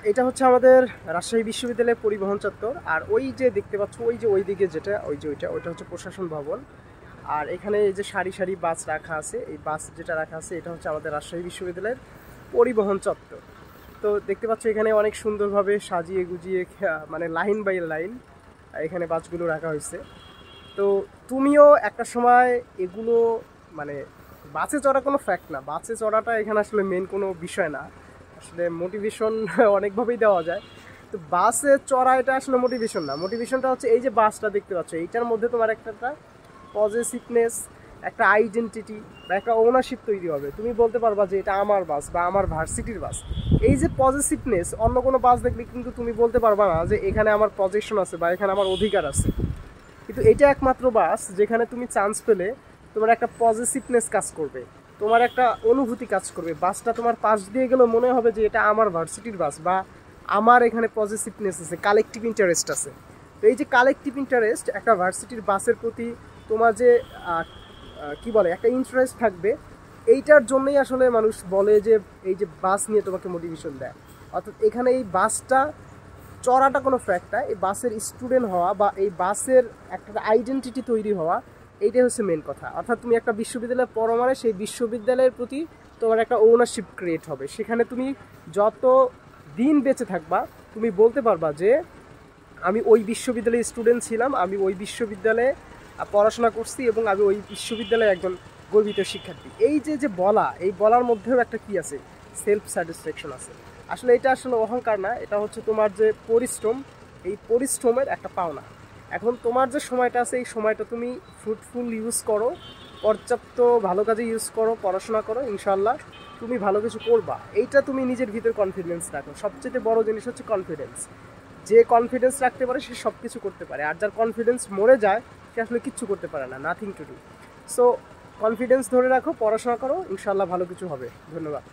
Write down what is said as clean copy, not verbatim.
এটা হচ্ছে আমাদের রাজশাহী বিশ্ববিদ্যালয়ের পরিবহন চত্বর। আর ওই যে দেখতে পাচ্ছ, ওই যে ওইদিকে যেটা, ওই যে ওইটা হচ্ছে প্রশাসন ভবন। আর এখানে এই যে সারি সারি বাস রাখা আছে, এই বাস যেটা রাখা আছে এটা হচ্ছে আমাদের রাজশাহী বিশ্ববিদ্যালয়ের পরিবহন চত্বর। তো দেখতে পাচ্ছ এখানে অনেক সুন্দরভাবে সাজিয়ে গুজিয়ে মানে লাইন বাই লাইন এখানে বাসগুলো রাখা হয়েছে। তো তুমিও একটা সময় এগুলো মানে বাসে চড়া কোনো ফ্যাক্ট না, বাসে চড়াটা এখানে আসলে মেন কোনো বিষয় না। আসলে মোটিভেশন অনেকভাবেই দেওয়া যায়। তো বাসে চড়া এটা আসলে মোটিভেশন না, মোটিভেশনটা হচ্ছে এই যে বাসটা দেখতে পাচ্ছ, এইটার মধ্যে তোমার একটা পজিটিভনেস, একটা আইডেন্টিটি বা একটা ওনারশিপ তৈরি হবে। তুমি বলতে পারবা যে এটা আমার বাস বা আমার ভার্সিটির বাস। এই যে পজিটিভনেস, অন্য কোনো বাস দেখলে কিন্তু তুমি বলতে পারবা না যে এখানে আমার পজিশন আছে বা এখানে আমার অধিকার আছে। কিন্তু এটা একমাত্র বাস যেখানে তুমি চান্স পেলে তোমার একটা পজিটিভনেস কাজ করবে, তোমার একটা অনুভূতি কাজ করবে। বাসটা তোমার পাশ দিয়ে গেলেও মনে হবে যে এটা আমার ভার্সিটির বাস বা আমার এখানে পজিটিভনেস আছে, কালেকটিভ ইন্টারেস্ট আছে। তো এই যে কালেকটিভ ইন্টারেস্ট একটা ভার্সিটির বাসের প্রতি তোমার যে কি বলে একটা ইন্টারেস্ট থাকবে, এইটার জন্যই আসলে মানুষ বলে যে এই যে বাস নিয়ে তোমাকে মোটিভেশন দেয়। অর্থাৎ এখানে এই বাসটা চড়াটা কোনো ফ্যাক্ট না, এই বাসের স্টুডেন্ট হওয়া বা এই বাসের একটা আইডেন্টিটি তৈরি হওয়া, এইটাই হচ্ছে মেন কথা। অর্থাৎ তুমি একটা বিশ্ববিদ্যালয়ে পড়ো মানে সেই বিশ্ববিদ্যালয়ের প্রতি তোমার একটা ওনারশিপ ক্রিয়েট হবে। সেখানে তুমি যত দিন বেঁচে থাকবা তুমি বলতে পারবা যে আমি ওই বিশ্ববিদ্যালয়ের স্টুডেন্ট ছিলাম, আমি ওই বিশ্ববিদ্যালয়ে পড়াশোনা করছি এবং আমি ওই বিশ্ববিদ্যালয়ে একজন গর্বিত শিক্ষার্থী। এই যে যে বলা, এই বলার মধ্যেও একটা কি আছে, সেলফ স্যাটিসফ্যাকশন আছে। আসলে এটা আসলে অহংকার না, এটা হচ্ছে তোমার যে পরিশ্রম, এই পরিশ্রমের একটা পাওনা। এখন তোমার যে সময়টা আছে এই সময়টা তুমি ফ্রুটফুল ইউজ করো, পর্যাপ্ত ভালো কাজে ইউজ করো, পড়াশোনা করো, ইনশাল্লাহ তুমি ভালো কিছু করবা। এইটা তুমি নিজের ভিতর কনফিডেন্স রাখো। সবচেয়ে বড় জিনিস হচ্ছে কনফিডেন্স। যে কনফিডেন্স রাখতে পারে সে সব কিছু করতে পারে, আর যার কনফিডেন্স মরে যায় সে আসলে কিচ্ছু করতে পারে না, nothing to do. So confidence ধরে রাখো, পড়াশোনা করো, ইনশাল্লাহ ভালো কিছু হবে। ধন্যবাদ।